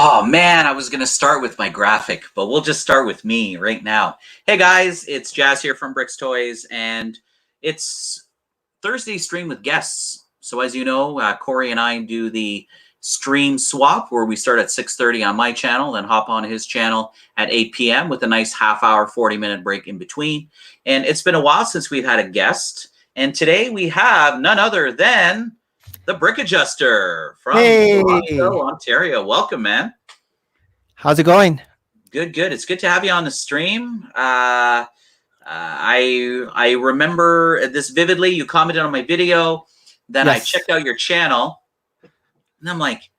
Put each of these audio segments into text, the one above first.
Oh man, I was going to start with my graphic, but we'll just start with me right now. Hey guys, it's Jazz here from Bricks Toys, and it's Thursday stream with guests. So as you know, Corey and I do the stream swap where we start at 6:30 on my channel, then hop on his channel at 8 p.m. with a nice half-hour, 40-minute break in between. And it's been a while since we've had a guest, and today we have none other than the Brick Adjuster from Toronto, Ontario. Welcome, man. How's it going? Good, good. It's good to have you on the stream. I remember this vividly. You commented on my video. Then I checked out your channel, and I'm like,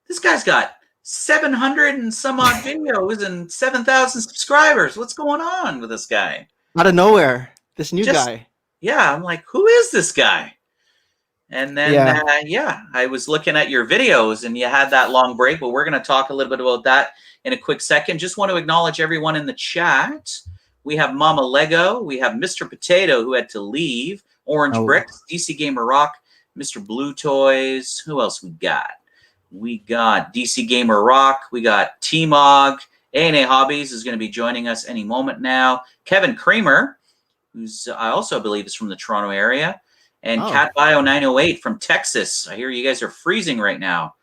this guy's got 700 and some odd videos and 7,000 subscribers. What's going on with this guy? Out of nowhere, this new guy. Yeah, I'm like, who is this guy? And then, I was looking at your videos and you had that long break, but we're going to talk a little bit about that in a quick second. Just want to acknowledge everyone in the chat. We have Mama Lego. We have Mr. Potato, who had to leave. Orange Bricks, DC Gamer Rock, Mr. Blue Toys. Who else we got? We got DC Gamer Rock. We got T-Mog. A&A Hobbies is going to be joining us any moment now. Kevin Kramer, who's I also believe is from the Toronto area. And CatBio908 from Texas. I hear you guys are freezing right now.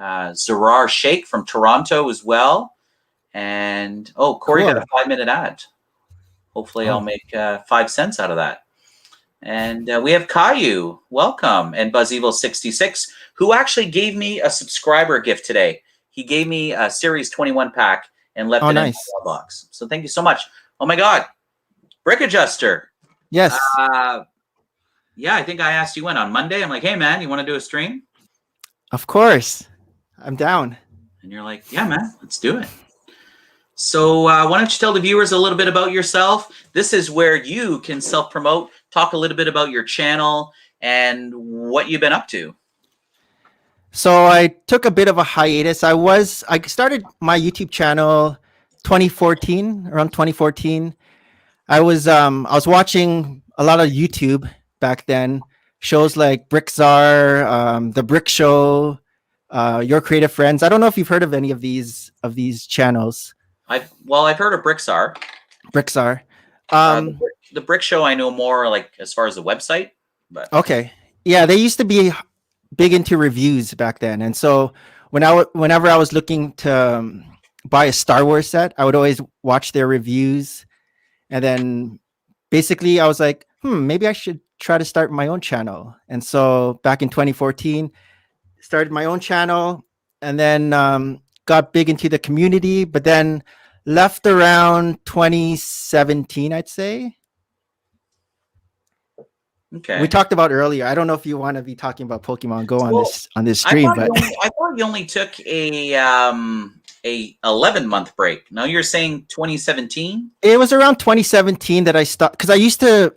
Zarar Sheikh from Toronto as well. And, Corey got a 5-minute ad. Hopefully I'll make 5 cents out of that. And we have Caillou. Welcome. And BuzzEvil66, who actually gave me a subscriber gift today. He gave me a Series 21 pack and left it in my mailbox. So thank you so much. Oh, my God. Brick Adjuster. Yes. Yeah, I think I asked you when on Monday. I'm like, hey, man, you want to do a stream? Of course. I'm down. And you're like, yeah, man, let's do it. So why don't you tell the viewers a little bit about yourself? This is where you can self-promote, talk a little bit about your channel and what you've been up to. So I took a bit of a hiatus. I started my YouTube channel around 2014. I was watching a lot of YouTube back then, shows like Brickzar, The Brick Show, Your Creative Friends. I don't know if you've heard of any of these channels. I've heard of Brickzar. Brickzar. The Brick Show I know more like as far as the website. But okay, yeah, they used to be big into reviews back then, and so whenever I was looking to buy a Star Wars set, I would always watch their reviews, and then basically I was like, maybe I should try to start my own channel. And so back in 2014, started my own channel, and then got big into the community, but then left around 2017, I'd say. Okay. We talked about earlier. I don't know if you want to be talking about Pokemon Go on this stream, I thought you only took a 11-month break. Now you're saying 2017? It was around 2017 that I stopped, because I used to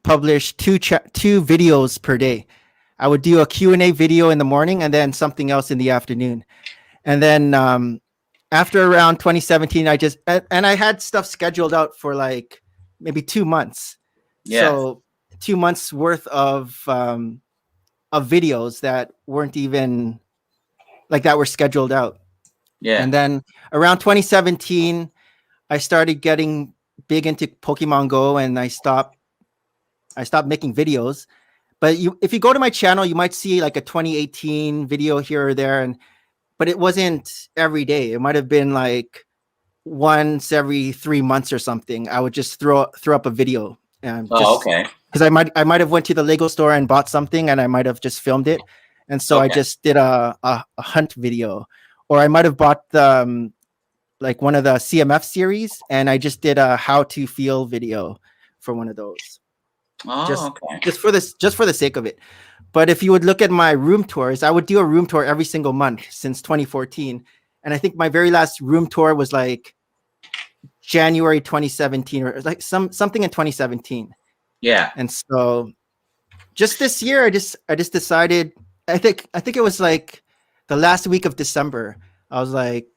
publish two videos per day. I would do a Q&A video in the morning and then something else in the afternoon. And then after around 2017, I had stuff scheduled out for like maybe 2 months. Yeah. So 2 months worth of videos that weren't even like that were scheduled out. Yeah. And then around 2017, I started getting big into Pokemon Go, and I stopped making videos. But if you go to my channel, you might see like a 2018 video here or there, but it wasn't every day. It might have been like once every 3 months or something. I would just throw up a video. Okay. Because I might have went to the Lego store and bought something, and I might have just filmed it. And so I just did a hunt video, or I might have bought like one of the CMF series, and I just did a how to feel video for one of those. Just for the sake of it. But if you would look at my room tours, I would do a room tour every single month since 2014. And I think my very last room tour was like January 2017, or like something in 2017. Yeah. And so just this year, I just decided, I think it was like the last week of December, I was like,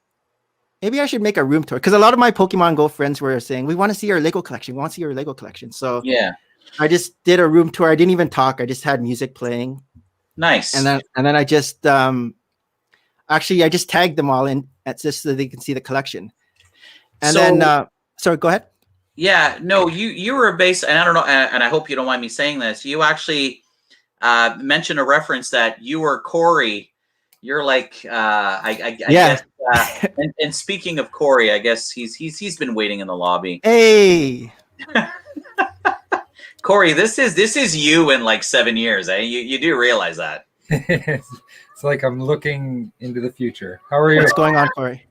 maybe I should make a room tour, because a lot of my Pokemon Go friends were saying, we want to see your Lego collection. We want to see your Lego collection. So yeah, I just did a room tour. I didn't even talk. I just had music playing. Nice. And then I just Actually, I just tagged them all in just so they can see the collection. And so, then, sorry, go ahead. Yeah, no, you were based, and I don't know, and I hope you don't mind me saying this. You actually mentioned a reference that you were Corey. You're like, I guess. And speaking of Corey, I guess he's been waiting in the lobby. Hey, Corey, this is you in like 7 years. Eh? You do realize that? It's like I'm looking into the future. How are you? What's going on, Corey?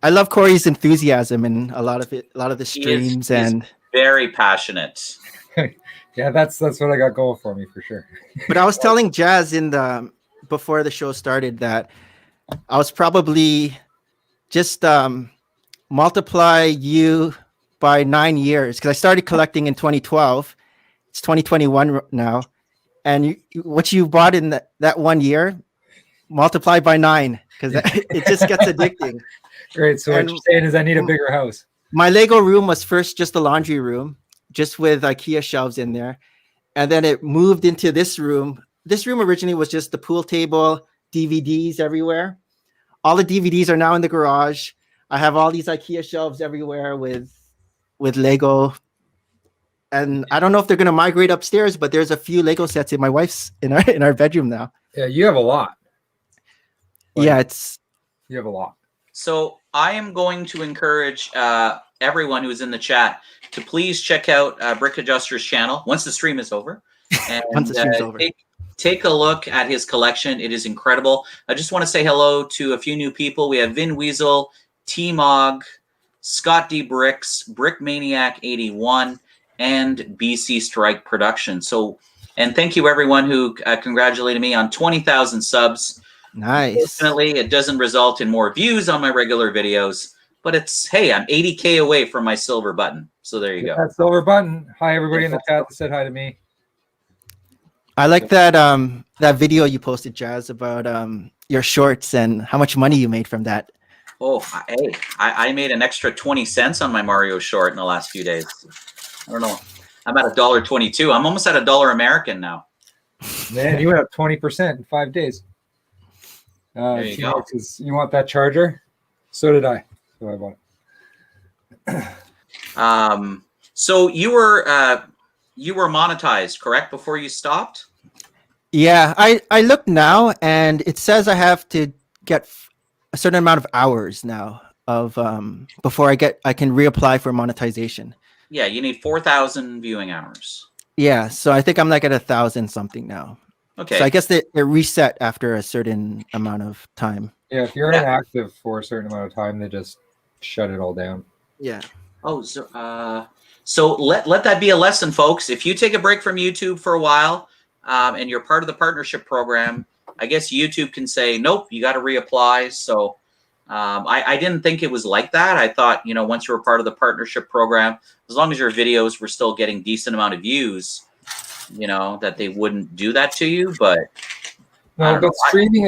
I love Corey's enthusiasm in a lot of the streams, and very passionate. Yeah, that's what I got going for me for sure. But I was telling Jazz before the show started that I was probably just multiply you by 9 years, because I started collecting in 2012. It's 2021 now, and what you bought in that 1 year, multiply by 9, because it just gets addicting. Great. So what you're saying is I need a bigger house. My Lego room was first just a laundry room, just with IKEA shelves in there. And then it moved into this room. This room originally was just the pool table, DVDs everywhere. All the DVDs are now in the garage. I have all these IKEA shelves everywhere with Lego. And I don't know if they're going to migrate upstairs, but there's a few Lego sets in my wife's in our bedroom now. Yeah, you have a lot. Like, you have a lot. So I am going to encourage everyone who's in the chat to please check out Brick Adjuster's channel once the stream is over. And once the stream's over. Take a look at his collection. It is incredible. I just want to say hello to a few new people. We have Vin Weasel, T-Mog, Scott D. Bricks, Brick Maniac 81, and BC Strike Production. So, and thank you everyone who congratulated me on 20,000 subs. Nice. Unfortunately, it doesn't result in more views on my regular videos, but it's, hey, I'm 80K away from my silver button. So there you go. That silver button. Hi, everybody in the chat that said hi to me. I like that video you posted, Jazz, about your shorts and how much money you made from that. Oh, hey, I made an extra 20 cents on my Mario short in the last few days. I don't know. I'm at $1.22. I'm almost at $1 American now. Man, you went up 20% in 5 days. There you go. You want that charger? So did I. So I bought it. So you were monetized, correct, before you stopped? Yeah, I look now, and it says I have to get a certain amount of hours now of before I can reapply for monetization. Yeah, you need 4,000 viewing hours. Yeah, so I think I'm like at 1,000 something now. Okay. So I guess it reset after a certain amount of time. Yeah, if you're inactive for a certain amount of time, they just shut it all down. Yeah. Oh, so let that be a lesson, folks. If you take a break from YouTube for a while, and you're part of the partnership program, I guess YouTube can say, nope, you got to reapply. So I didn't think it was like that. I thought, once you were part of the partnership program, as long as your videos were still getting decent amount of views, that they wouldn't do that to you. But no, but streaming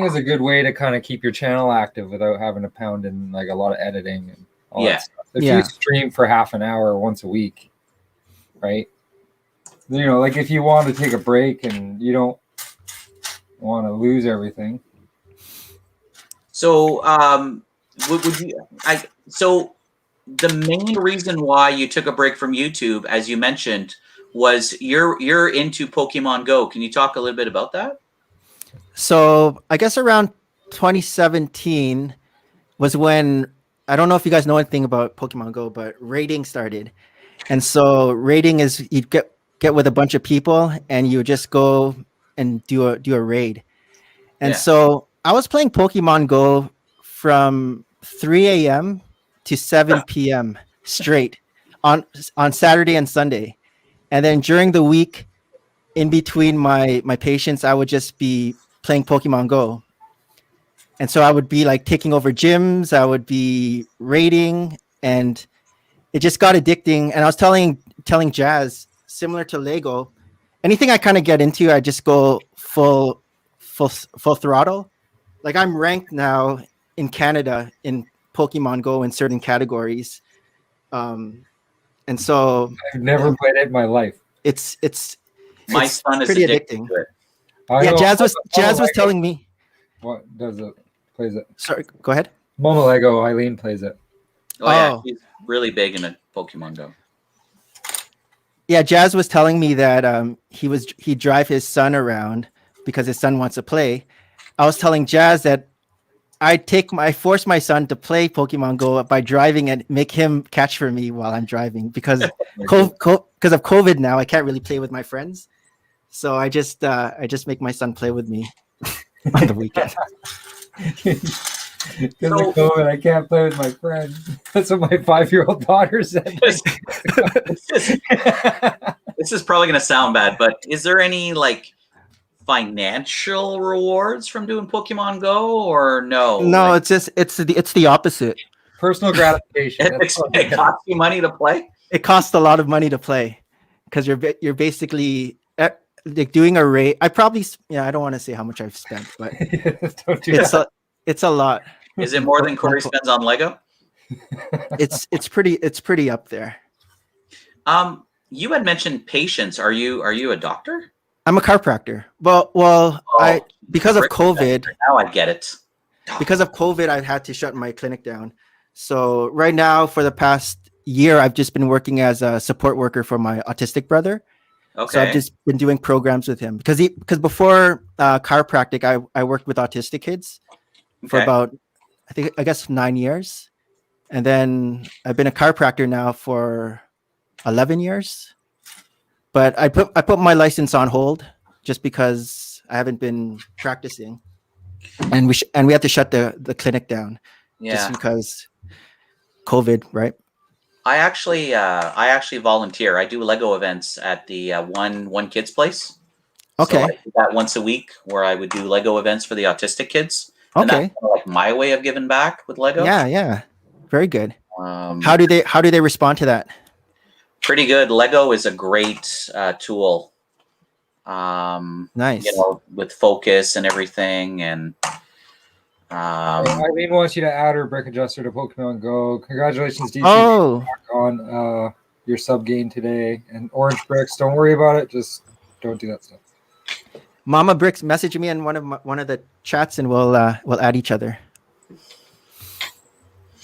is a good way to kind of keep your channel active without having to pound in like a lot of editing and all that stuff. If you stream for half an hour once a week, right? Like if you want to take a break and you don't want to lose everything. So so the main reason why you took a break from YouTube, as you mentioned, was you're into Pokemon Go. Can you talk a little bit about that? So I guess around 2017 was when, I don't know if you guys know anything about Pokemon Go, but raiding started. And so raiding is you get with a bunch of people and you just go and do a raid. And so I was playing Pokemon Go from 3 a.m. to 7 p.m. straight on Saturday and Sunday. And then during the week, in between my patients, I would just be playing Pokemon Go. And so I would be like taking over gyms, I would be raiding, and it just got addicting. And I was telling Jazz, similar to Lego, anything I kind of get into, I just go full throttle. Like I'm ranked now in Canada in Pokemon Go in certain categories. And so I've never played it in my life. My son is pretty addicted addicting. to it. Yeah, Jazz was telling me What does it? Plays it. Sorry, go ahead. Mama Lego, Eileen plays it. Oh yeah, he's really big into Pokemon Go. Yeah, Jazz was telling me that he'd drive his son around because his son wants to play. I was telling Jazz that I force my son to play Pokemon Go by driving and make him catch for me while I'm driving because because of COVID now I can't really play with my friends. So I just make my son play with me on the weekend. Because of COVID, I can't play with my friends. That's what my 5-year-old daughter said. This is probably going to sound bad, but is there any like financial rewards from doing Pokemon Go or no? No, it's the opposite. Personal gratification. It costs you money to play? It costs a lot of money to play because you're basically like doing a raid. I don't want to say how much I've spent, but it's a lot. Is it more than Corey spends on Lego? It's pretty up there. You had mentioned patience. Are you a doctor? I'm a chiropractor. Because of COVID. Now I get it. Because of COVID, I've had to shut my clinic down. So right now, for the past year, I've just been working as a support worker for my autistic brother. Okay. So I've just been doing programs with him because before chiropractic, I worked with autistic kids for about, I guess 9 years. And then I've been a chiropractor now for 11 years. But I put my license on hold just because I haven't been practicing. And we had to shut the clinic down just because COVID, right? I actually volunteer. I do Lego events at the one kid's place. Okay. So I do that once a week where I would do Lego events for the autistic kids. Okay. And that's kind of like my way of giving back with Lego. Yeah. Very good. How do they respond to that? Pretty good. Lego is a great tool. Nice. With focus and everything, and Eileen wants you to add her brick adjuster to Pokemon Go. Congratulations, DC, on your sub game today. And Orange Bricks, don't worry about it. Just don't do that stuff. Mama Bricks, message me in one of the chats, and we'll add each other.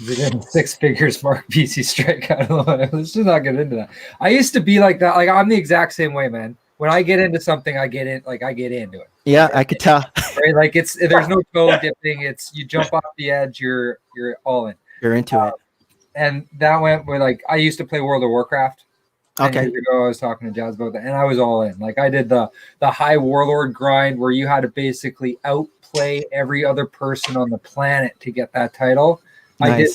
Within 6 figures, Mark BC strike. I don't know. Let's just not get into that. I used to be like that. Like I'm the exact same way, man. When I get into something, I get into it. Yeah, I could tell. Right? Like there's no toe dipping. It's you jump off the edge, you're all in. You're into it. And that went with like I used to play World of Warcraft. Okay. Years ago, I was talking to Jazz about that, and I was all in. Like I did the high warlord grind where you had to basically outplay every other person on the planet to get that title. Nice. I did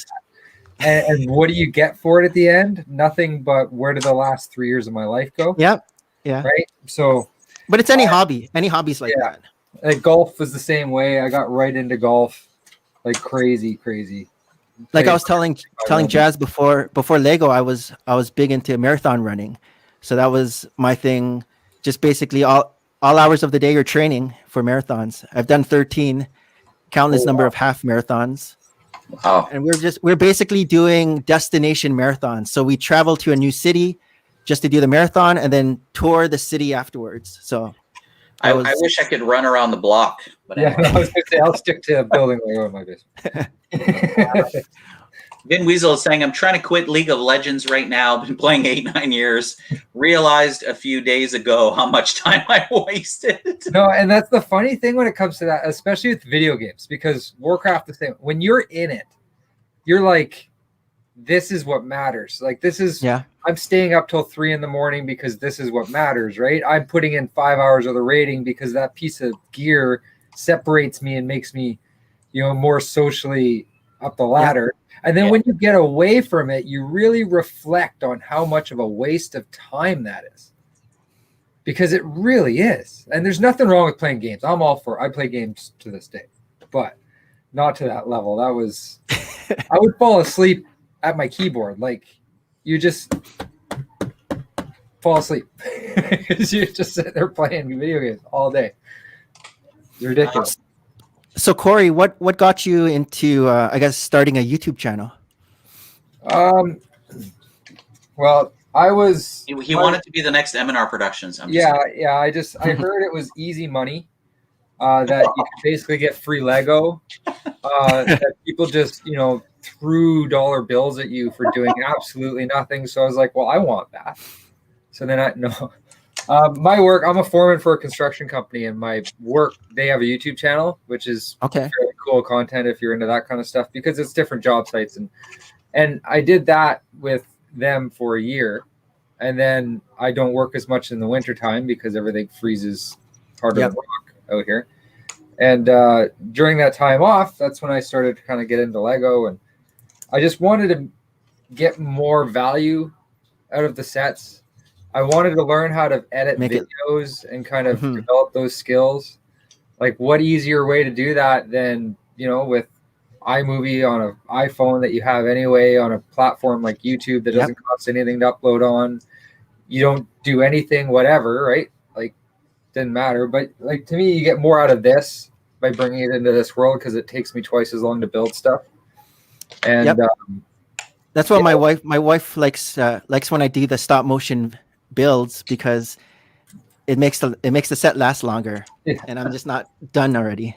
that. And what do you get for it at the end? Nothing but where did the last 3 years of my life go? Yep. Yeah. Right. So, but it's any hobby. Any hobbies like that. Like golf was the same way. I got right into golf, like crazy. Like I was telling Jazz before Lego, I was big into marathon running, so that was my thing. Just basically all hours of the day you're training for marathons. I've done 13, countless number of half marathons. Oh. And we're basically doing destination marathons. So we travel to a new city just to do the marathon and then tour the city afterwards. So I wish I could run around the block. But yeah, I was going to say I'll stick to building Lego in my basement. Vin Weasel is saying, I'm trying to quit League of Legends right now. Been playing 8-9 years. Realized a few days ago how much time I wasted. No, and that's the funny thing when it comes to that, especially with video games, because Warcraft the same. When you're in it, you're like, this is what matters. Like this is I'm staying up till 3 a.m. because this is what matters, right? I'm putting in 5 hours of the rating because that piece of gear separates me and makes me, more socially up the ladder. And then when you get away from it, you really reflect on how much of a waste of time that is. Because it really is. And there's nothing wrong with playing games. I'm all for it. I play games to this day, but not to that level. That was, I would fall asleep at my keyboard. Like you just fall asleep because you just sit there playing video games all day. It's ridiculous. So Corey, what got you into I guess starting a YouTube channel? Well, I was he wanted to be the next M&R Productions. I heard it was easy money. that you can basically get free Lego. That people just, threw dollar bills at you for doing absolutely nothing. So I was like, well, I want that. So then my work, I'm a foreman for a construction company, and my work, they have a YouTube channel, which is Okay. fairly cool content if you're into that kind of stuff, because it's different job sites. And I did that with them for a year. And then I don't work as much in the wintertime because everything freezes harder than rock out here. And during that time off, that's when I started to kind of get into Lego. And I just wanted to get more value out of the sets. I wanted to learn how to edit videos and kind of develop those skills. Like, what easier way to do that than, with iMovie on an iPhone that you have anyway, on a platform like YouTube that doesn't cost anything to upload on. You don't do anything, whatever, right? Like, didn't matter. But like, to me, you get more out of this by bringing it into this world, because it takes me twice as long to build stuff. And that's what my wife likes when I do the stop motion builds, because it makes the set last longer, and I'm just not done already.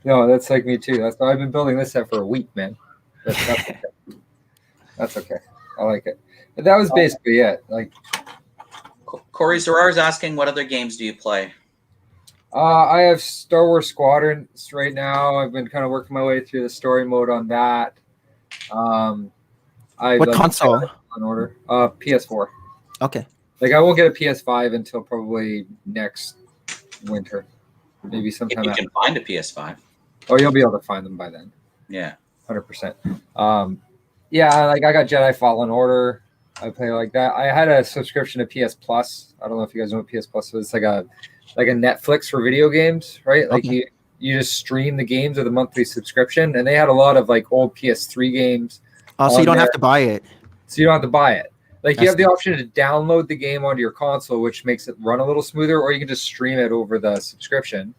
No, that's like me too. That's why I've been building this set for a week, man. That's okay. I like it. But that was basically it. Like, Corey Zerrar is asking, what other games do you play? I have Star Wars Squadrons right now. I've been kind of working my way through the story mode on that. What console? On order. PS4. Okay. Like, I won't get a PS5 until probably next winter, maybe sometime. If you can find a PS5. Oh, you'll be able to find them by then. Yeah. 100%. Yeah, like, I got Jedi Fallen Order. I play like that. I had a subscription to PS Plus. I don't know if you guys know what PS Plus is. It's like a Netflix for video games, right? Like, you just stream the games with a monthly subscription, and they had a lot of like old PS3 games. Oh, so you don't have to buy it. So you don't have to buy it. Like, you have the option to download the game onto your console, which makes it run a little smoother, or you can just stream it over the subscription.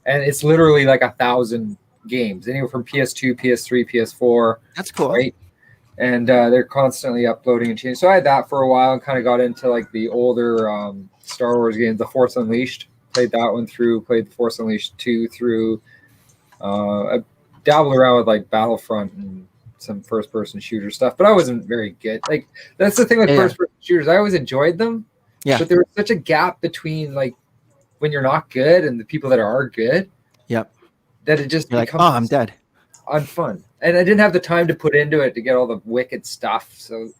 And it's literally like 1,000 games, anywhere from PS2, PS3, PS4. That's cool. Right? And they're constantly uploading and changing. So I had that for a while and kind of got into like the older Star Wars games, The Force Unleashed. Played that one through, played The Force Unleashed 2 through. I dabbled around with like Battlefront and some first-person shooter stuff, but I wasn't very good. Like, that's the thing with first-person shooters. I always enjoyed them, but there was such a gap between like when you're not good and the people that are good. Yep. That it just becomes I'm dead. Unfun. And I didn't have the time to put into it to get all the wicked stuff. So,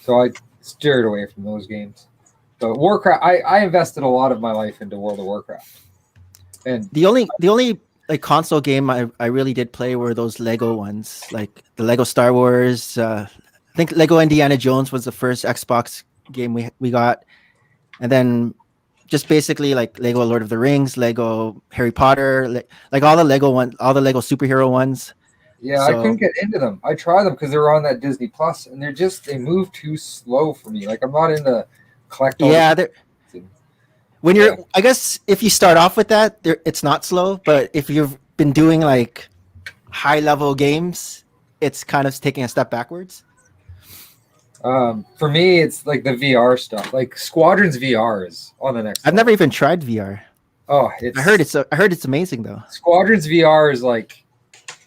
so I steered away from those games. But Warcraft, I invested a lot of my life into World of Warcraft. And the only like console game I really did play were those Lego ones, like the Lego Star Wars. I think Lego Indiana Jones was the first Xbox game we got, and then just basically like Lego Lord of the Rings, Lego Harry Potter, like all the Lego ones, all the Lego superhero ones. Yeah, I couldn't get into them. I tried them because they were on that Disney Plus, and they move too slow for me. Like, I'm not into collecting. Yeah, when you're, I guess if you start off with that, it's not slow. But if you've been doing like high level games, it's kind of taking a step backwards. For me, it's like the VR stuff. Like Squadrons VR is on the next. I've never even tried VR. Oh, I heard it's amazing though. Squadrons VR is like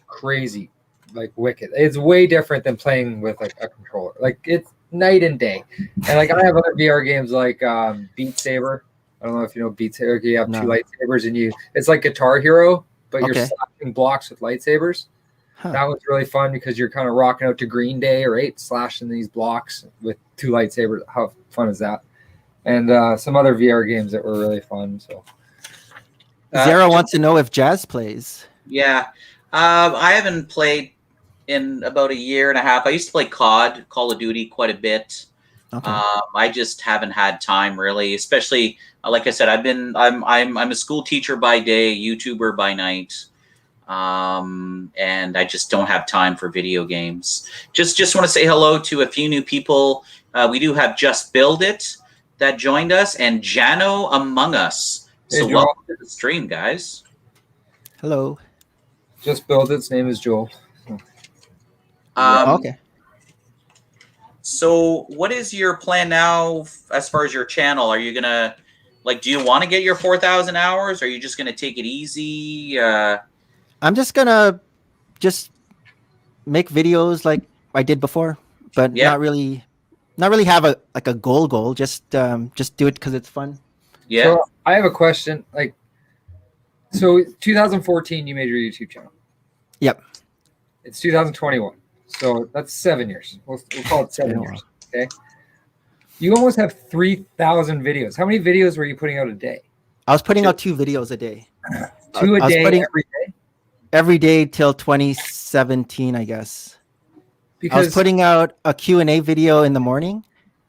crazy, like wicked. It's way different than playing with like a controller. Like, it's night and day. And like, I have other VR games like Beat Saber. I don't know if you know Beat Saber. You have two lightsabers, and it's like Guitar Hero, but you're slashing blocks with lightsabers. Huh. That was really fun because you're kind of rocking out to Green Day, right? Slashing these blocks with two lightsabers. How fun is that? And some other VR games that were really fun. So, Zara wants to know if Jazz plays. Yeah, I haven't played in about a year and a half. I used to play COD, Call of Duty, quite a bit. Okay. I just haven't had time really, especially like I said, I'm a school teacher by day, YouTuber by night. And I just don't have time for video games. Just want to say hello to a few new people. We do have Just Build It that joined us, and Jano Among Us. So welcome to the stream, guys. Hello. Just Build It's name is Joel. Okay. So what is your plan now as far as your channel? Are you gonna Like, do you want to get your 4,000 hours? Or are you just going to take it easy? I'm just gonna just make videos like I did before, but not really have a goal. Just do it because it's fun. Yeah. So I have a question. Like, so 2014, you made your YouTube channel. Yep. It's 2021, so that's 7 years. We'll call it 7 years. Okay. You almost have 3,000 videos. How many videos were you putting out a day? I was putting out 2 videos a day. 2 a day every day? Every day till 2017, I guess. Because I was putting out a Q&A video in the morning,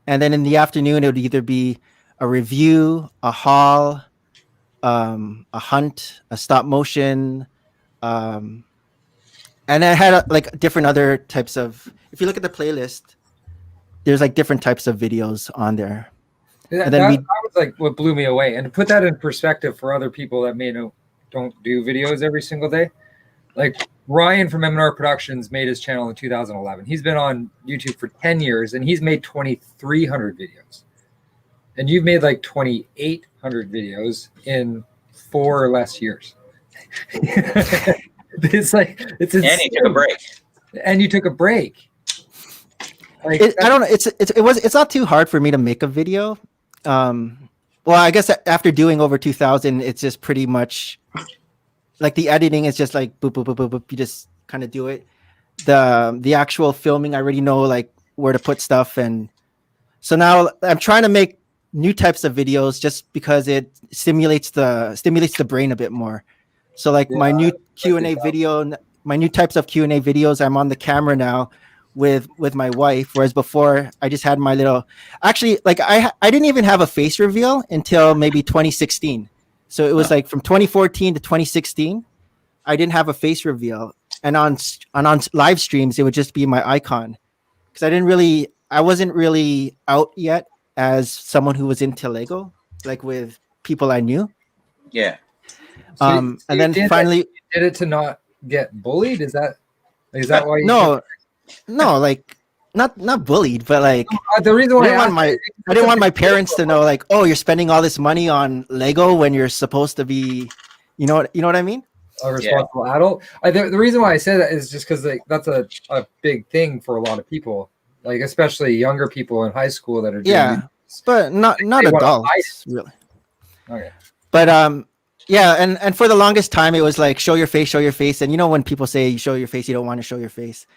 and then in the afternoon, it would either be a review, a haul, a hunt, a stop motion, and I had like different other types of. If you look at the playlist, there's like different types of videos on there. And then that was like what blew me away. And to put that in perspective for other people that don't do videos every single day, like Ryan from M&R Productions made his channel in 2011. He's been on YouTube for 10 years, and he's made 2,300 videos. And you've made like 2,800 videos in 4 or less years. It's like, it's insane. And you took a break. And you took a break. Like, I don't know. It's not too hard for me to make a video. Well, I guess after doing over 2,000, it's just pretty much like the editing is just like boop, boop, boop, boop, boop. You just kind of do it. The actual filming, I already know like where to put stuff. And so now I'm trying to make new types of videos just because it stimulates the brain a bit more. So like my new Q&A video, my new types of Q&A videos, I'm on the camera now with my wife, whereas before I just had my little, actually like I didn't even have a face reveal until maybe 2016. So it was like from 2014 to 2016, I didn't have a face reveal, and on live streams it would just be my icon, because I wasn't really out yet as someone who was into Lego, like with people I knew. Yeah. So and then finally, you did it to not get bullied. Is that why? No, like not bullied, but like the reason why I didn't want my parents to know like, oh, you're spending all this money on Lego when you're supposed to be, you know what I mean? A responsible adult. The reason why I say that is just because like that's a big thing for a lot of people, like especially younger people in high school that are doing but not adults really. Okay. But yeah, and for the longest time it was like show your face, and you know when people say you show your face, you don't want to show your face.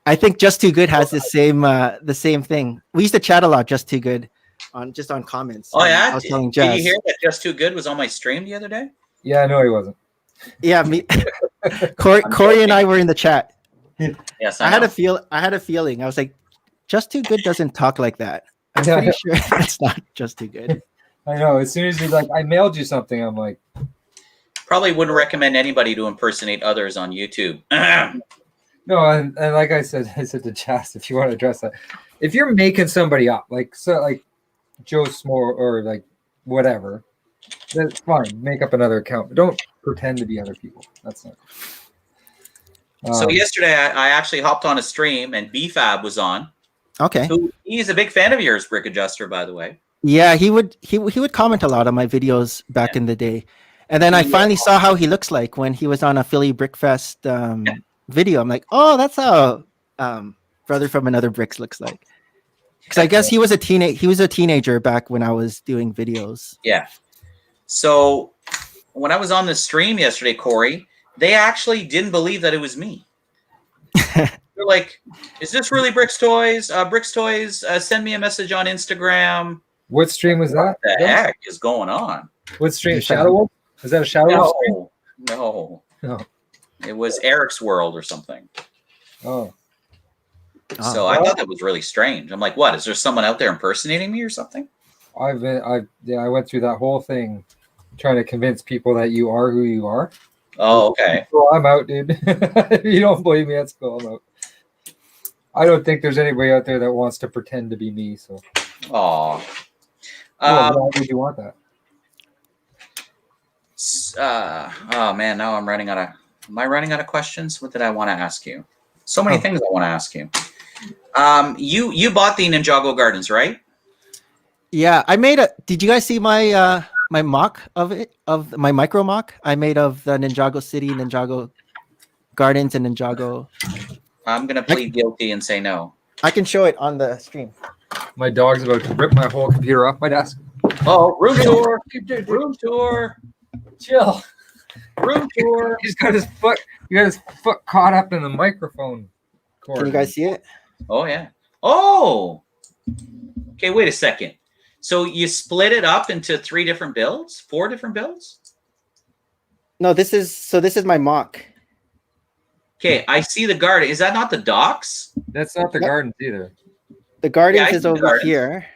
I think Just Too Good has the same thing. We used to chat a lot, Just Too Good, on comments. Oh yeah, I was telling Jazz. Did you hear that Just Too Good was on my stream the other day? Yeah, no, he wasn't. Yeah, me. Corey and I were in the chat. Yes, I had a feeling. I was like, Just Too Good doesn't talk like that. I'm pretty sure that's not Just Too Good. I know. As soon as he's like, I mailed you something, I'm like, probably wouldn't recommend anybody to impersonate others on YouTube. No, and like I said to Jazz, if you want to address that, if you're making somebody up, like Joe Small or like whatever, that's fine. Make up another account, but don't pretend to be other people. That's not. So yesterday, I actually hopped on a stream, and BFAB was on. Okay. He's a big fan of yours, Brick Adjuster, by the way. Yeah, he would comment a lot on my videos back in the day, and then I finally saw how he looks like when he was on a Philly Brickfest video. I'm like, oh, that's how Brother from Another Bricks looks like. Because I guess he was a teenager back when I was doing videos. Yeah. So when I was on the stream yesterday, Corey, they actually didn't believe that it was me. They're like, "Is this really Bricks Toys? Bricks Toys, send me a message on Instagram." What stream was that? What the heck is going on? What stream? Shadow Wolf? Is that a Shadow Wolf stream? No. No. It was Eric's World or something. Oh. So I thought that was really strange. I'm like, what? Is there someone out there impersonating me or something? I went through that whole thing trying to convince people that you are who you are. Oh, okay. Well, I'm out, dude. If you don't believe me, that's cool. I'm out. I don't think there's anybody out there that wants to pretend to be me. So. Oh. Why would you want that? Oh man, now I'm running out of. Am I running out of questions? What did I want to ask you? So many things I want to ask you. You bought the Ninjago Gardens, right? Yeah, I made a. Did you guys see my my mock of it, of my micro mock I made of the Ninjago City, Ninjago Gardens, and Ninjago? I'm gonna plead guilty and say no. I can show it on the stream. My dog's about to rip my whole computer off my desk. Oh, room tour, room tour, Chill. room tour. He's got his foot. He got his foot caught up in the microphone cord. Can you guys see it? Oh yeah. Oh. Okay, wait a second. So you split it up into 3 different builds, 4 different builds? No, this is my mock. Okay, I see the garden. Is that not the docks? That's not the gardens either. The Gardens Yeah, is over here.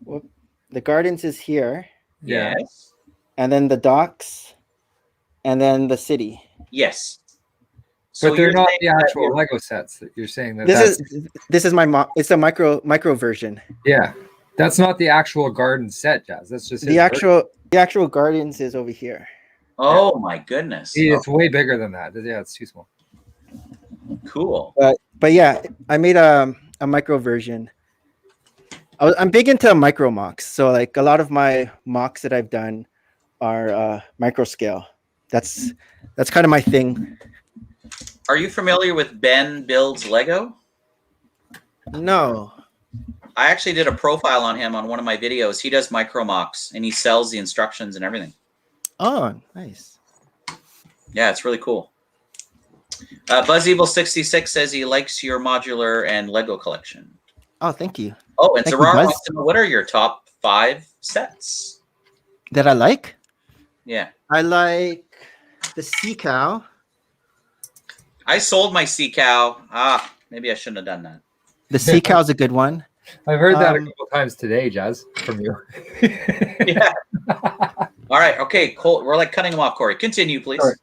Whoop. The Gardens is here, Yeah. Yes. and then the docks, and then the city. Yes. But they're you're not saying the that actual you're- Lego sets that you're saying that. This is my mock. It's a micro version. Yeah, that's not the actual garden set, Jazz. That's just his The actual Gardens is over here. Oh my goodness. version. It's way bigger than that. Yeah, it's too small. Cool. But yeah, I made a micro version. I'm big into micro mocks, so like a lot of my mocks that I've done are micro scale. That's kind of my thing. Are you familiar with Ben Builds Lego? No. I actually did a profile on him on one of my videos. He does micro mocks and he sells the instructions and everything. Oh, nice. Yeah, it's really cool. BuzzEvil66 says he likes your modular and Lego collection. Oh, thank you. Oh, and Thank you, Zarar Buzz. wants to know, what are your top 5 sets? That I like. Yeah. I like the Sea Cow. I sold my sea cow. Maybe I shouldn't have done that. The Sea Cow's a good one. I've heard that a couple times today, Jazz, from you. Yeah. All right. Okay. Cool. We're like cutting them off, Corey. Continue, please. Sorry.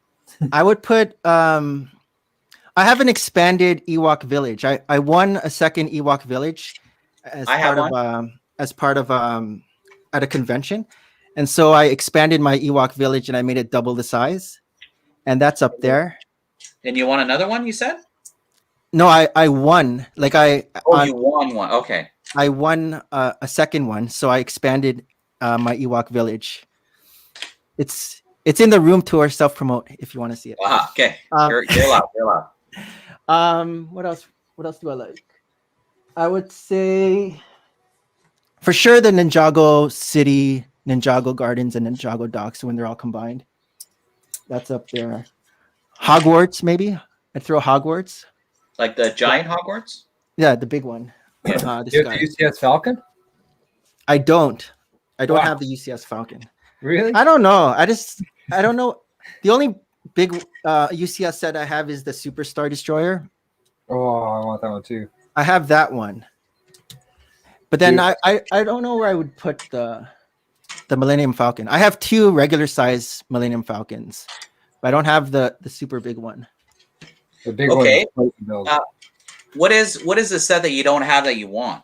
I would put I have an expanded Ewok village. I won a second Ewok village as part of at a convention. And so I expanded my Ewok village and I made it double the size. And that's up there. And you want another one, you said? No, I won. Like you won one. Okay. I won a second one, so I expanded my Ewok village. It's in the room tour self promote if you want to see it. Okay. You're allowed. You're allowed. What else? What else do I like? I would say for sure the Ninjago City, Ninjago Gardens, and Ninjago Docks when they're all combined. That's up there. Hogwarts, maybe. I'd throw Hogwarts. Like the giant Hogwarts? Yeah, the big one. You have the UCS Falcon? I don't. I don't Wow. have the UCS Falcon. Really? I don't know. I don't know. The only big UCS set I have is the Superstar Destroyer. Oh, I want that one too. I have that one. But then I don't know where I would put the Millennium Falcon. I have 2 regular size Millennium Falcons, but I don't have the super big one. The big Okay. one. What is the set that you don't have that you want?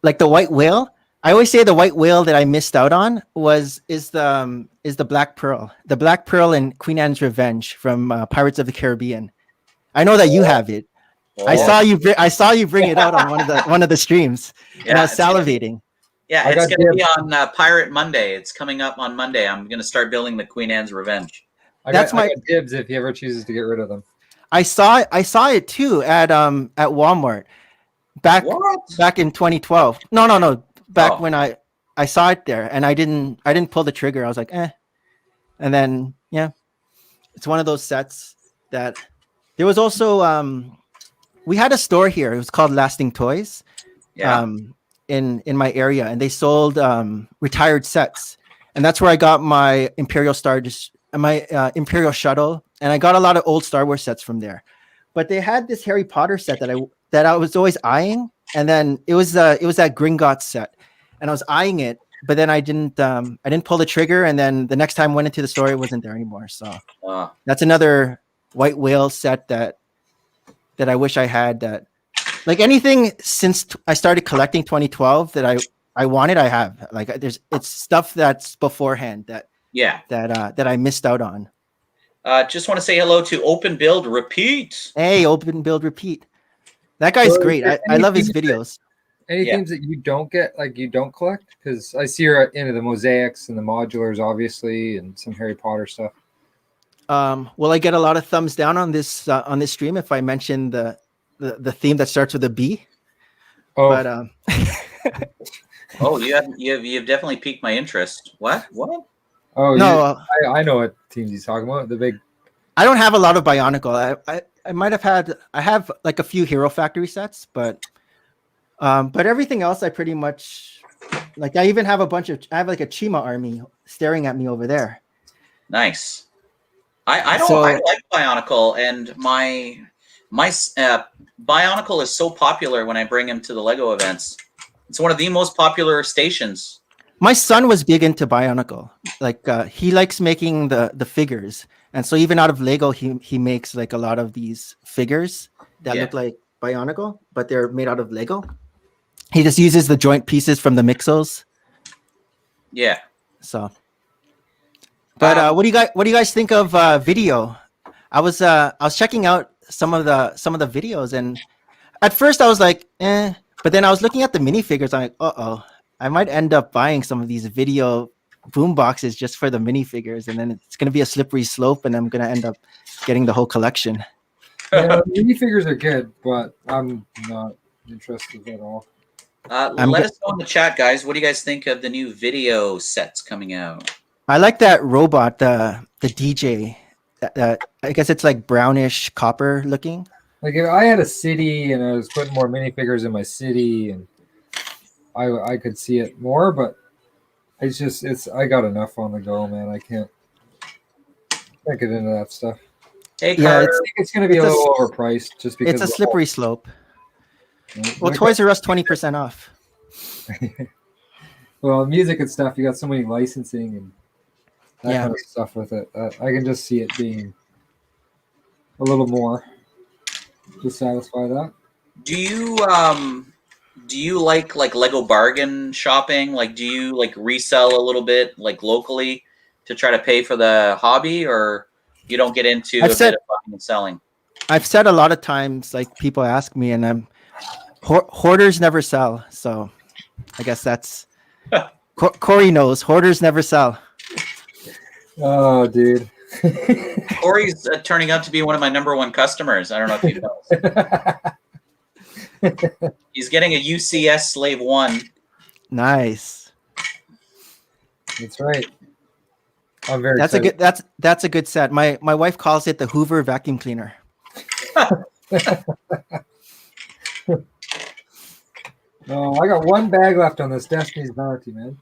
Like the White Whale. I always say the White Whale that I missed out on is the Black Pearl. The Black Pearl in Queen Anne's Revenge from Pirates of the Caribbean. I know that you have it. Oh. I saw you bring it out on one of the streams, and I was salivating. Yeah, it's going to be on Pirate Monday. It's coming up on Monday. I'm going to start building the Queen Anne's Revenge. I got dibs if he ever chooses to get rid of them. I saw it too at Walmart back in 2012. No. Back when I saw it there and I didn't pull the trigger. I was like, eh. And then yeah, it's one of those sets that there was also we had a store here. It was called Lasting Toys. Yeah. In my area, and they sold retired sets, and that's where I got my Imperial Imperial Shuttle, and I got a lot of old Star Wars sets from there. But they had this Harry Potter set that I was always eyeing, and then it was that Gringotts set, and I was eyeing it, but then I didn't pull the trigger, and then the next time I went into the store, it wasn't there anymore. So that's another White Whale set that I wish I had. That like anything since I started collecting 2012 that I wanted, I have. Like it's stuff that's beforehand that I missed out on. Just want to say hello to Open Build Repeat. Hey, Open Build Repeat. That guy's great. I love his videos. Any themes that you don't get, like you don't collect? Because I see you're into the mosaics and the modulars, obviously, and some Harry Potter stuff. Will I get a lot of thumbs down on this stream if I mention the theme that starts with a B? Oh, but oh, you've definitely piqued my interest. What? Oh no, I know what teams he's talking about. The big. I don't have a lot of Bionicle. I might have had. I have like a few Hero Factory sets, but everything else I pretty much like. I even have I have like a Chima army staring at me over there. Nice. I like Bionicle, and my Bionicle is so popular when I bring him to the Lego events. It's one of the most popular stations. My son was big into Bionicle. Like he likes making the figures, and so even out of Lego, he makes like a lot of these figures that look like Bionicle, but they're made out of Lego. He just uses the joint pieces from the Mixos. Yeah. So. But what do you guys think of video? I was checking out some of the videos, and at first I was like, eh, but then I was looking at the minifigures. I'm like, I might end up buying some of these video boom boxes just for the minifigures, and then it's gonna be a slippery slope, and I'm gonna end up getting the whole collection. Yeah, minifigures are good, but I'm not interested at all. Let us know in the chat, guys. What do you guys think of the new video sets coming out? I like that robot, the DJ. I guess it's like brownish copper looking. Like if I had a city and I was putting more minifigures in my city, and I could see it more, but I got enough on the go, man. I can't get into that stuff. Hey, Carter, I think it's going to be a little overpriced just because it's a slippery slope. Well, Toys R Us 20% off. Well, music and stuff, you got so many licensing and that kind of stuff with it. I can just see it being a little more to satisfy that. Do you like Lego bargain shopping? Like, do you like resell a little bit like locally to try to pay for the hobby, or you don't get into bit of buying and selling? I've said a lot of times, like people ask me, and hoarders never sell. So I guess that's Corey knows hoarders never sell. Oh, dude. Corey's turning out to be one of my #1 customers. I don't know if you know. He's getting a UCS Slave 1. Nice. That's right. I'm very That's excited. that's a good set. My wife calls it the Hoover vacuum cleaner. No, I got one bag left on this Destiny's Bounty, man.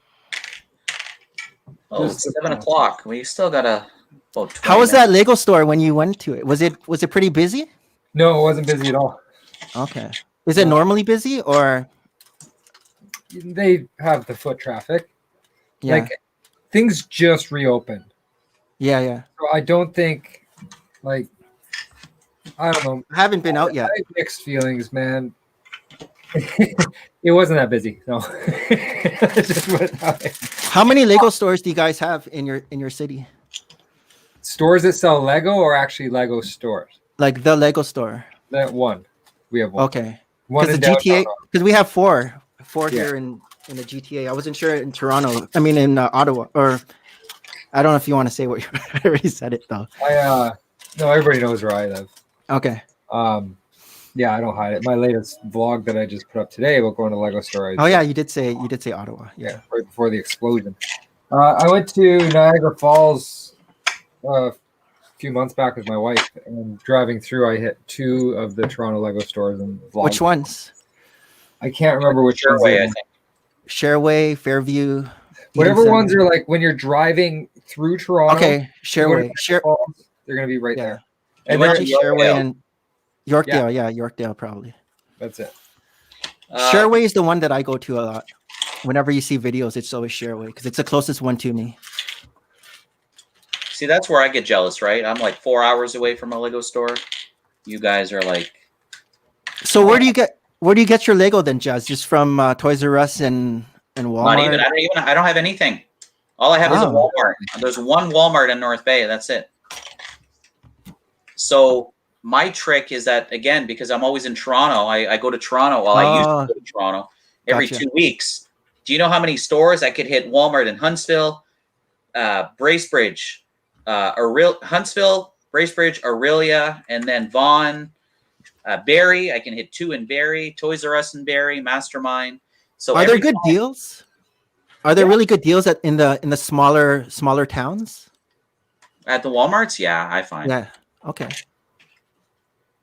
Oh, it's 7 o'clock. We still got about 20 How was minutes. that Lego store when you went to it? Was it pretty busy? No, it wasn't busy at all. Okay. Is it normally busy, or they have the foot traffic? Yeah. Like things just reopened. Yeah. So I don't think, like, I don't know. I haven't been out yet. I have mixed feelings, man. It wasn't that busy. No. How many Lego stores do you guys have in your city? Stores that sell Lego, or actually Lego stores? Like the Lego store. That one. We have one. Okay. One Because in the GTA, downtown. because we have four here in the GTA. I wasn't sure in Toronto. I mean in Ottawa, or I don't know if you want to say what you I already said it though. No, everybody knows where I live. Okay. Yeah, I don't hide it. My latest vlog that I just put up today about going to Lego store. You did say Ottawa. Yeah, right before the explosion. I went to Niagara Falls a few months back with my wife, and driving through, I hit 2 of the Toronto Lego stores and vlogged. Which ones? I can't remember which ones. Shareway, I think. Shareway, Fairview. Whatever ones are like when you're driving through Toronto. Okay, Shareway. They're gonna be right there. And went then to Shareway and Yorkdale. Yeah, Yorkdale probably. That's it. Shareway is the one that I go to a lot. Whenever you see videos, it's always Shareway because it's the closest one to me. See, that's where I get jealous, right? I'm like 4 hours away from a Lego store. You guys are like. So where do you get your Lego then, Jazz? Just from Toys R Us and Walmart? Not even. I don't have anything. All I have is a Walmart. There's one Walmart in North Bay. That's it. So my trick is that, again, because I'm always in Toronto, I go to Toronto. Well, I used to go to Toronto. every 2 weeks. Do you know how many stores I could hit? Walmart in Huntsville, Bracebridge, Huntsville, Bracebridge, Aurelia, and then Vaughan, Barrie. I can hit 2 in Barrie, Toys R Us in Barrie, Mastermind. So are there good deals? Are there really good deals in the smaller towns? At the Walmarts? Yeah, I find. Yeah. Okay.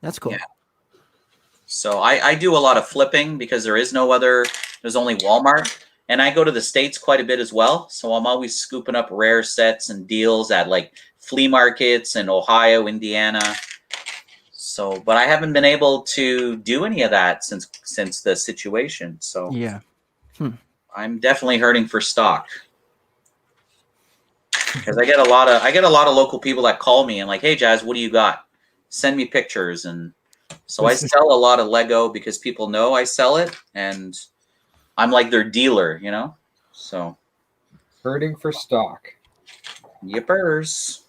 That's cool. Yeah. So I do a lot of flipping because there's only Walmart. And I go to the States quite a bit as well. So I'm always scooping up rare sets and deals at like flea markets in Ohio, Indiana. So, but I haven't been able to do any of that since the situation. So yeah. I'm definitely hurting for stock. Because I get a lot of local people that call me and like, hey Jazz, what do you got? Send me pictures. And so I sell a lot of Lego because people know I sell it and I'm like their dealer, you know? So hurting for stock. Yippers.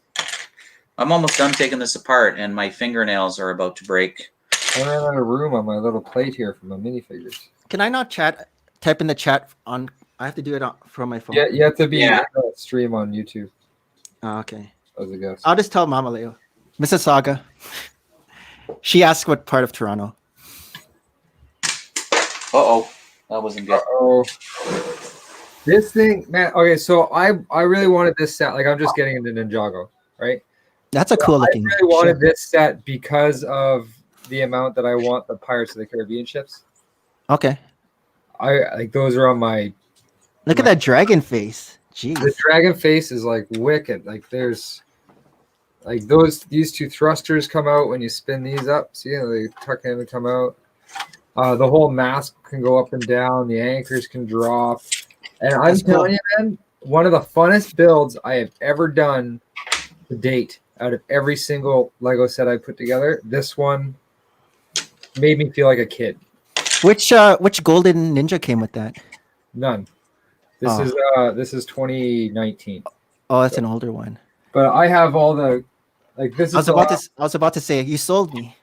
I'm almost done taking this apart and my fingernails are about to break. I ran out of room on my little plate here for my minifigures. Can I not type in the chat on? I have to do it from my phone. Yeah, you have to be stream on YouTube. Oh, okay. As a guest. I'll just tell Mama Leo. Mississauga. She asked what part of Toronto. Uh-oh. That wasn't good. Uh-oh. This thing, man. Okay, so I really wanted this set. Like, I'm just getting into Ninjago, right? That's a cool looking. I really wanted this set because of the amount that I want the Pirates of the Caribbean ships. Okay. I like those are on my. Look at that dragon face. Jeez. The dragon face is like wicked. Like there's, like these two thrusters come out when you spin these up. See, they tuck in and come out. The whole mask can go up and down. The anchors can drop. And I'm telling you, man, one of the funnest builds I have ever done to date out of every single Lego set I put together. This one made me feel like a kid. Which golden ninja came with that? None. This is 2019. Oh, that's an older one. But I have all the this is I was about to say you sold me.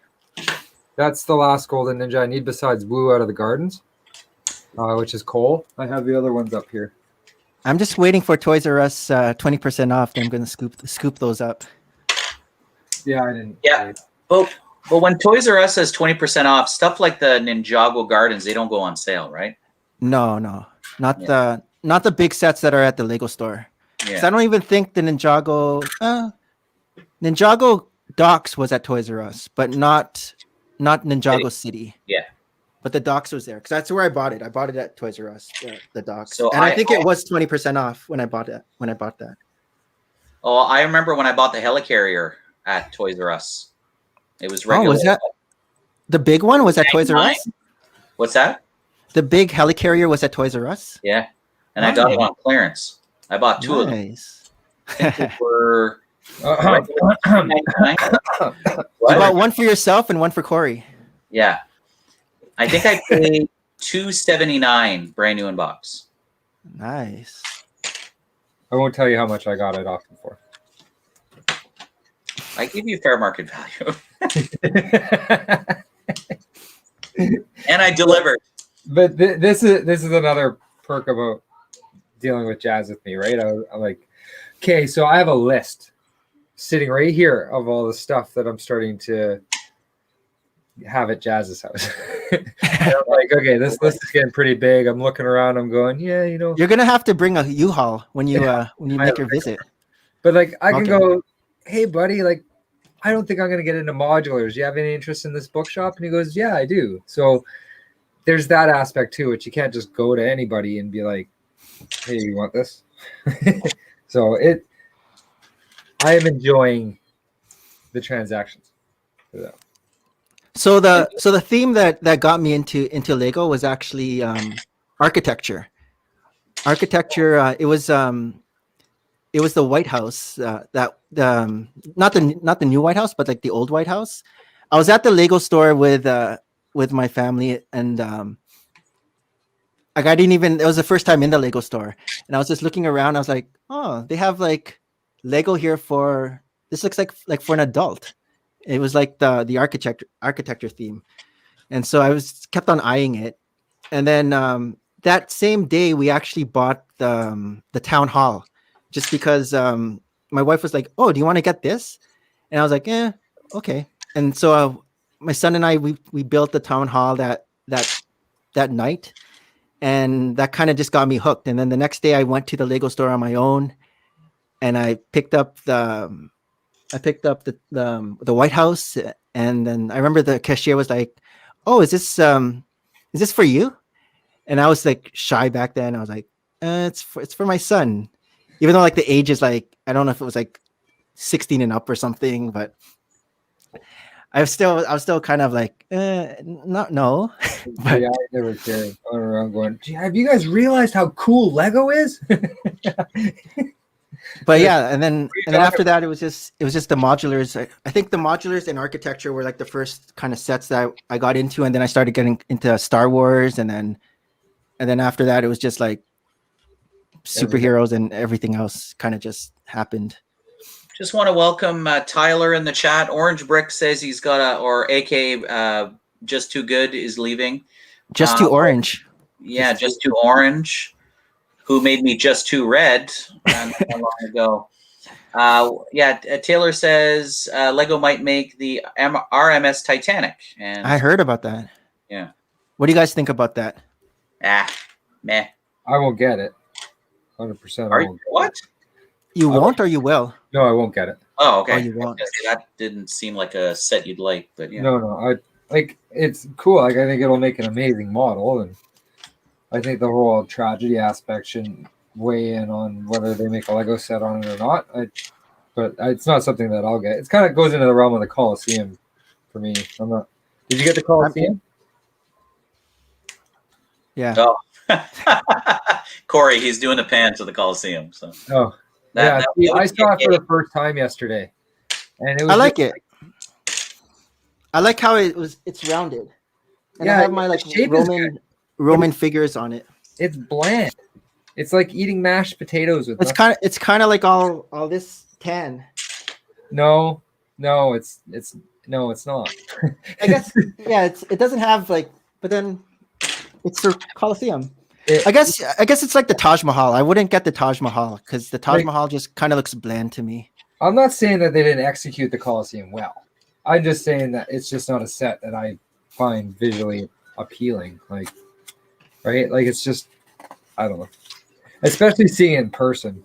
That's the last golden ninja I need besides Woo out of the Gardens, which is Cole. I have the other ones up here. I'm just waiting for Toys R Us 20% off. Then I'm gonna scoop those up. Yeah, I didn't. Yeah. But when Toys R Us has 20% off, stuff like the Ninjago Gardens, they don't go on sale, right? No, not the big sets that are at the Lego store. Yeah. I don't even think the Ninjago Docks was at Toys R Us, but not Ninjago City. Yeah. But the Docks was there because that's where I bought it. I bought it at Toys R Us, the Docks. So I think it was 20% off when I bought that. Oh, I remember when I bought the helicarrier at Toys R Us. It was regular. Oh, was that the big one? Was at Toys R Us? What's that? The big helicarrier was at Toys R Us? Yeah. And I got it on clearance. I bought two of them. I think they were you bought one for yourself and one for Corey. Yeah. I think I paid $279 brand new in box. Nice. I won't tell you how much I got it off for. I give you fair market value. And I delivered. But this is another perk about dealing with Jazz with me, right? I'm like, okay, so I have a list sitting right here of all the stuff that I'm starting to have at Jazz's house. I'm like, okay, this list is getting pretty big. I'm looking around. I'm going, yeah, you know. You're gonna have to bring a U-Haul when you make your visit. But like, I can go, hey, buddy, like, I don't think I'm gonna get into modulars. Do you have any interest in this bookshop? And he goes, yeah, I do. So there's that aspect too, which you can't just go to anybody and be like, hey, you want this? So I am enjoying the transactions. So the theme that got me into Lego was actually architecture. Architecture. It was the White House not the new White House, but like the old White House. I was at the Lego store with my family, and like I didn't even. It was the first time in the Lego store, and I was just looking around. I was like, oh, they have like Lego here for this. Looks like for an adult. It was like the architecture theme, and so I kept on eyeing it, and then that same day we actually bought the town hall, just because my wife was like, "Oh, do you want to get this?" And I was like, "Yeah, okay." And so my son and I we built the town hall that night, and that kind of just got me hooked. And then the next day I went to the Lego store on my own, and I picked up the White House, and then I remember the cashier was like, "Oh, is this for you?" And I was like shy back then. I was like, it's for my son," even though like the age is like, I don't know if it was like 16 and up or something, but I was still kind of like, not no. But yeah, I never cared. I went around going, "Gee, have you guys realized how cool Lego is?" but yeah, and then after that, it was just the modulars. I think the modulars and architecture were like the first kind of sets that I got into, and then I started getting into Star Wars, and then after that, it was just like superheroes, and everything else kind of just happened. Just want to welcome Tyler in the chat. Orange Brick says he's got or AK Just Too Good is leaving. Just Too Orange. Yeah, Just Too Orange, who made me Just Too Red not long ago. Taylor says Lego might make the RMS Titanic. And I heard about that. Yeah. What do you guys think about that? Meh. I won't get it. 100%. What? You won't, or you will? No, I won't get it. Oh, okay. Oh, you won't. That didn't seem like a set you'd like, but yeah. No. I like it's cool. Like I think it'll make an amazing model, and I think the whole tragedy aspect shouldn't weigh in on whether they make a Lego set on it or not. But it's not something that I'll get. It kind of goes into the realm of the Coliseum for me. I'm not. Did you get the Coliseum? Yeah. Oh. Corey, he's doing a pan to the Coliseum. So. Oh. I saw it for the first time yesterday, and it was. I like it. I like how it's rounded, and I have my like Roman figures on it. It's bland. It's like eating mashed potatoes with. It's kind of like all this tan. No, it's not. I guess it doesn't have like, but then it's the Coliseum. I guess it's like the Taj Mahal. I wouldn't get the Taj Mahal because the Taj Mahal just kind of looks bland to me. I'm not saying that they didn't execute the Coliseum well. I'm just saying that it's just not a set that I find visually appealing. Like, right? Like it's just, I don't know. Especially seeing it in person.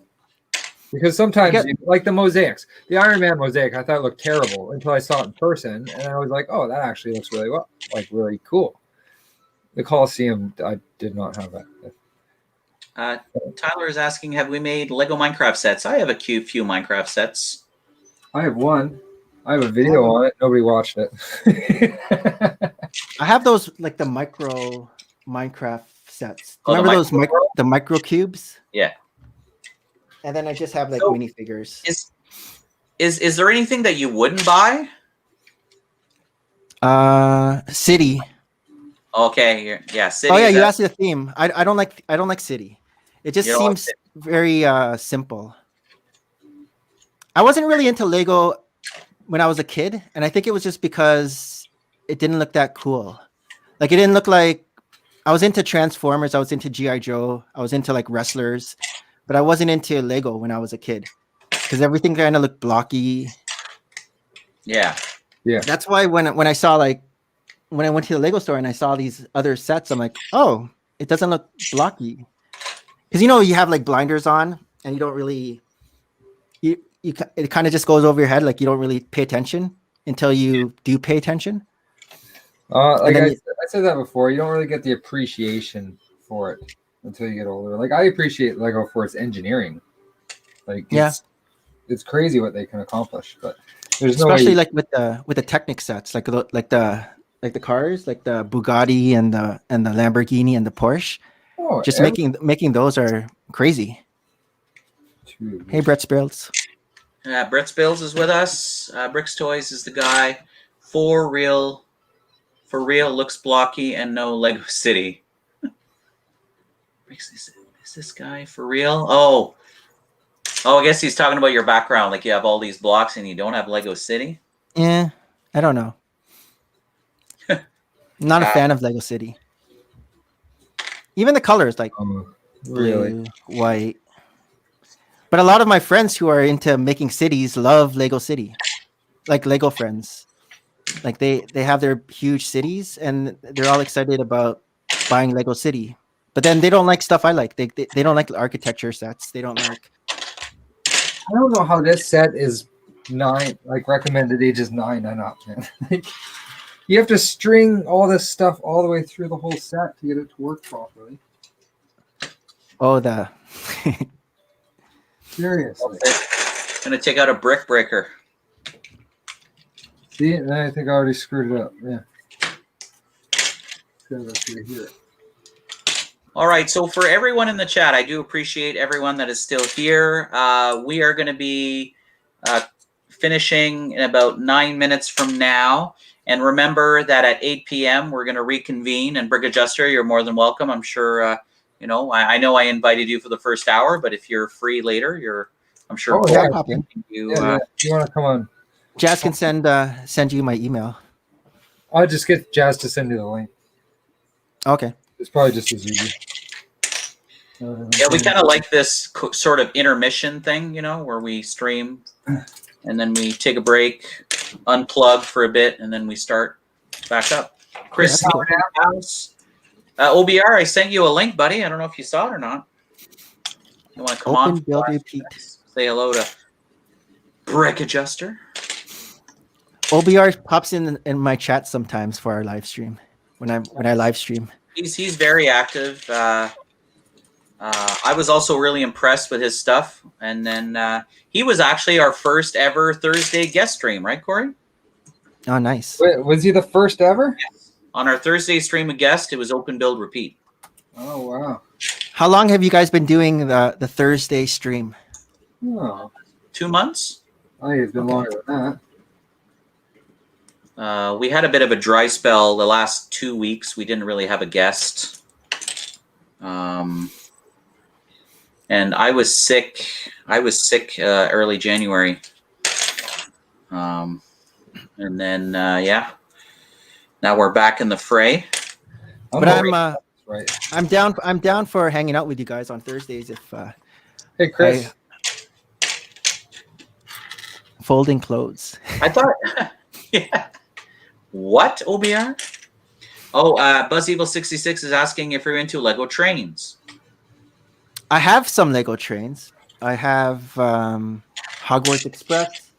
Because sometimes, like the mosaics, the Iron Man mosaic, I thought looked terrible until I saw it in person, and I was like, "Oh, that actually looks really well, like really cool." The Coliseum, I did not have that. Tyler is asking, "Have we made Lego Minecraft sets?" I have a few Minecraft sets. I have one. I have a video on it. Nobody watched it. I have those like the micro Minecraft sets. Remember those the micro cubes? Yeah. And then I just have like minifigures. Is there anything that you wouldn't buy? City. Okay, yeah, City. Oh yeah, you asked the theme. I don't like City. It just seems very simple. I wasn't really into Lego when I was a kid, and I think it was just because it didn't look that cool. Like it didn't look like I was into Transformers, I was into G.I. Joe, I was into like wrestlers, but I wasn't into Lego when I was a kid because everything kind of looked blocky. Yeah. That's why when I saw like when I went to the Lego store and I saw these other sets, I'm like, oh, it doesn't look blocky. Because you have like blinders on and you don't really it kind of just goes over your head, like you don't really pay attention until you do pay attention. I said that before. You don't really get the appreciation for it until you get older. Like I appreciate Lego for its engineering. Like it's crazy what they can accomplish. But there's especially like with the Technic sets, like the cars, like the Bugatti and the Lamborghini and the Porsche. Oh, just making those are crazy. Hey, Brett Spills. Brett Spills is with us. Bricks Toys is the guy. For real, looks blocky and no Lego City. Is this guy for real? Oh, I guess he's talking about your background. Like you have all these blocks and you don't have Lego City. Yeah, I don't know. Not a fan of Lego City. Even the colors, like really blue, white. But a lot of my friends who are into making cities love Lego City, like Lego friends. Like they have their huge cities and they're all excited about buying Lego City. But then they don't like stuff I like. They don't like architecture sets. They don't like. I don't know how this set is 9, like recommended age is 9 and up, man. Like, you have to string all this stuff all the way through the whole set to get it to work properly. Oh, the. Seriously. Gonna take out a brick breaker. See, and I think I already screwed it up. Yeah. Here. All right, so for everyone in the chat, I do appreciate everyone that is still here. We are going to be finishing in about 9 minutes from now. And remember that at 8 p.m., we're going to reconvene. And Brig Adjuster, you're more than welcome. I'm sure, I know I invited you for the first hour, but if you're free later, I'm sure. Oh, yeah, pop in. You want to come on? Jazz can send you my email. I'll just get Jazz to send you the link. Okay. It's probably just as easy. Yeah, we kind of like this sort of intermission thing, where we stream and then we take a break, unplug for a bit, and then we start back up. Chris, house. OBR, I sent you a link, buddy. I don't know if you saw it or not. You want to come on? Build, repeat. Say hello to Brick Adjuster. OBR pops in my chat sometimes for our live stream when I live stream. He's very active. I was also really impressed with his stuff. And then he was actually our first ever Thursday guest stream, right, Corey? Oh, nice. Wait, was he the first ever? Yes. On our Thursday stream of guest, it was open, build, repeat. Oh, wow. How long have you guys been doing the Thursday stream? Oh. 2 months? I think it's been longer than that. We had a bit of a dry spell the last 2 weeks. We didn't really have a guest. And I was sick. Early January. And then, now we're back in the fray. I'm down for hanging out with you guys on Thursdays if hey Chris. Folding clothes. I thought yeah. What, OBR? Oh, BuzzEvil66 is asking if you're into Lego trains. I have some Lego trains. I have Hogwarts Express.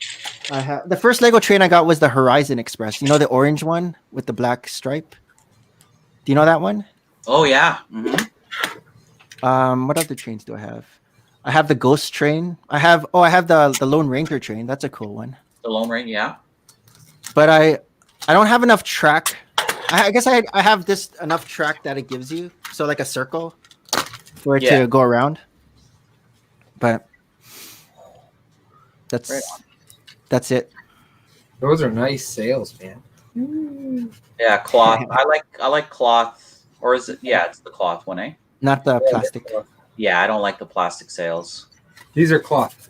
I have the first Lego train I got was the Horizon Express. You know, the orange one with the black stripe. Do you know that one? Oh yeah. Mm-hmm. What other trains do I have? I have the Ghost train. I have the Lone Ranger train. That's a cool one. The Lone Ranger, yeah. But I don't have enough track. I guess I have this enough track that it gives you. So like a circle for it to go around. But that's it. Those are nice sails, man. Yeah, cloth. I like cloth. Or is it? Yeah, it's the cloth one, eh? Not the plastic. Yeah, I don't like the plastic sails. These are cloth.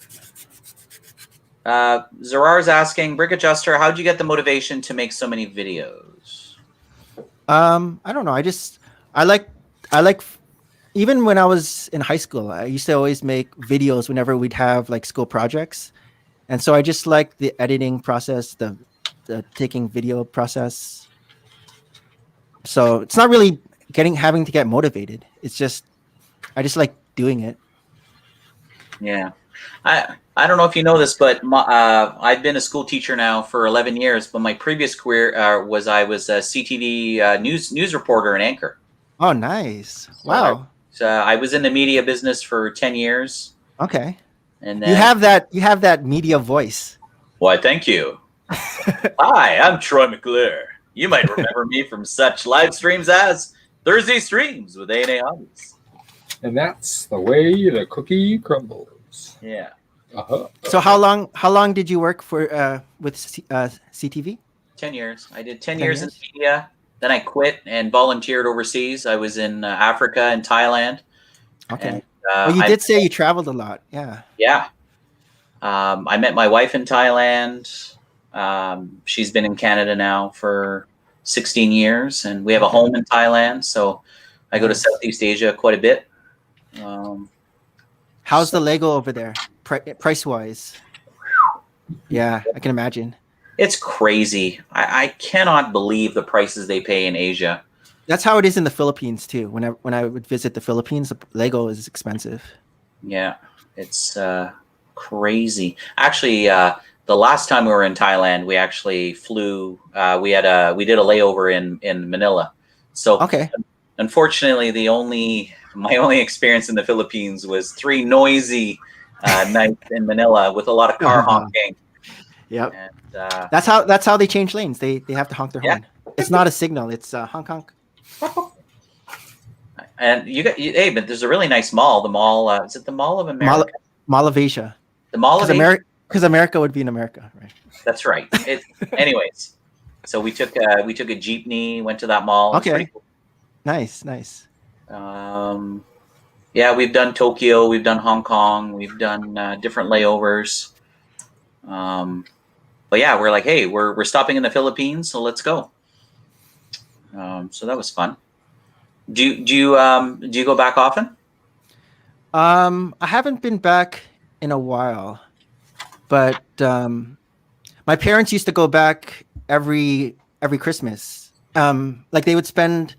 Zerar's asking, Brick Adjuster, how'd you get the motivation to make so many videos? I don't know. I like even when I was in high school, I used to always make videos whenever we'd have like school projects. And so I just like the editing process, the taking video process. So it's not really having to get motivated. It's just, I just like doing it. Yeah. I don't know if you know this, but I've been a school teacher now for 11 years, but my previous career I was a CTV news reporter and anchor. Oh, nice. Wow. So I was in the media business for 10 years. Okay. And then, you have that media voice. Why, thank you. Hi, I'm Troy Mcclure. You might remember me from such live streams as Thursday Streams with A&A Hobbies. And that's the way the cookie crumbles. Yeah. So how long did you work for with CTV? 10 years. I did 10 years in media. Then I quit and volunteered overseas. I was in Africa and Thailand. Okay. And, well, you did say you traveled a lot. Yeah. Yeah. I met my wife in Thailand. She's been in Canada now for 16 years, and we have a home in Thailand. So I go to Southeast Asia quite a bit. How's the Lego over there, price wise? Yeah, I can imagine. It's crazy. I cannot believe the prices they pay in Asia. That's how it is in the Philippines too. When I would visit the Philippines, Lego is expensive. Yeah, it's crazy. Actually, the last time we were in Thailand, we actually flew. We did a layover in Manila. So okay. Unfortunately, my only experience in the Philippines was 3 noisy nights in Manila with a lot of car honking. Yep. And, that's how they change lanes. They have to honk their horn. It's not a signal. It's honk honk. And hey, but there's a really nice mall. The mall is it the Mall of America? Mall of Asia. The Mall of Asia. Because America would be in America, right? That's right. Anyways, so we took a jeepney, went to that mall. Okay. Cool. Nice. Yeah, we've done Tokyo, we've done Hong Kong, we've done different layovers. But yeah, we're like, hey, we're stopping in the Philippines, so let's go. So that was fun. Do you go back often? I haven't been back in a while, but my parents used to go back every Christmas. Like they would spend,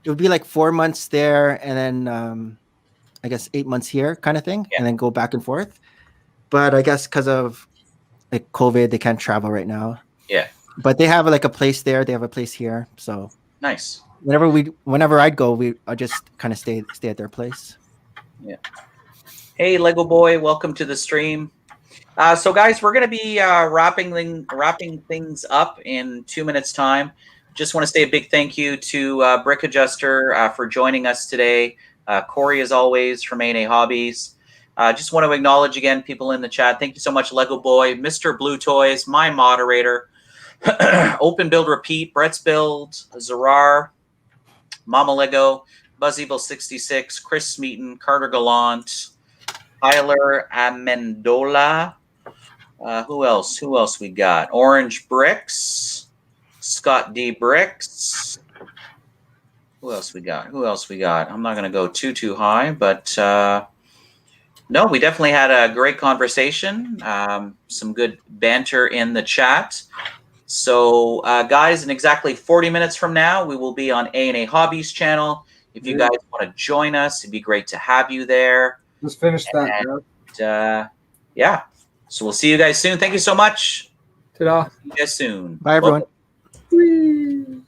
it would be like 4 months there, and then I guess 8 months here, kind of thing, and then go back and forth. But I guess because of like COVID, they can't travel right now. Yeah. But they have like a place there. They have a place here. So nice. Whenever I'd go, I just kind of stay at their place. Yeah. Hey, Lego Boy, welcome to the stream. So guys, we're going to be wrapping things up in 2 minutes time. Just want to say a big thank you to Brick Adjuster for joining us today. Corey, as always, from A&A Hobbies. Just want to acknowledge again people in the chat. Thank you so much, Lego Boy, Mr. Blue Toys, my moderator, Open Build Repeat, Brett's Build, Zarar, Mama Lego, Buzz Evil 66, Chris Smeaton, Carter Gallant, Tyler Amendola. Who else we got? Orange Bricks, Scott D. Bricks. Who else we got? I'm not going to go too high, but no, we definitely had a great conversation. Some good banter in the chat. So, guys, in exactly 40 minutes from now, we will be on A&A Hobbies channel. If you guys want to join us, it'd be great to have you there. Let's finish that. And, yeah. So we'll see you guys soon. Thank you so much. Ta-da. See you guys soon. Bye, everyone. Whee!